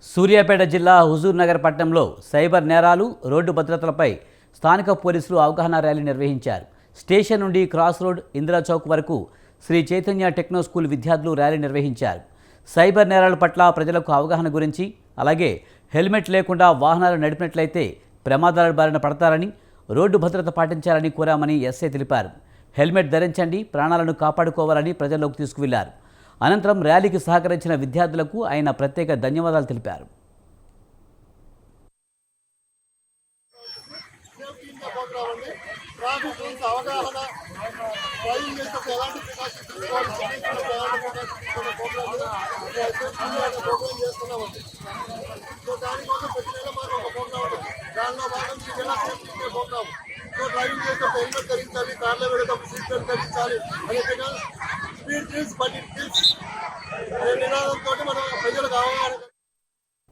సూర్యాపేట జిల్లా హుజూర్నగర్ పట్టణంలో సైబర్ నేరాలు, రోడ్డు భద్రతలపై స్థానిక పోలీసులు అవగాహన ర్యాలీ నిర్వహించారు. స్టేషన్ నుండి క్రాస్ రోడ్, ఇందిరా చౌక్ వరకు శ్రీ చైతన్య టెక్నో స్కూల్ విద్యార్థులు ర్యాలీ నిర్వహించారు. సైబర్ నేరాల పట్ల ప్రజలకు అవగాహన గురించి, అలాగే హెల్మెట్ లేకుండా వాహనాలు నడిపినట్లయితే ప్రమాదాల బారిన పడతారని, రోడ్డు భద్రత పాటించాలని కోరామని ఎస్ఐ తెలిపారు. హెల్మెట్ ధరించండి, ప్రాణాలను కాపాడుకోవాలని ప్రజల్లోకి తీసుకువెళ్లారు. అనంతరం ర్యాలీకి సహకరించిన విద్యార్థులకు ఆయన ప్రత్యేక ధన్యవాదాలు తెలిపారు. డ్రైవింగ్ చేసేటప్పుడు హెల్మెట్ ధరించాలి, కార్లో వెళ్ళేటప్పుడు సీట్ బెల్ట్ ధరించాలి.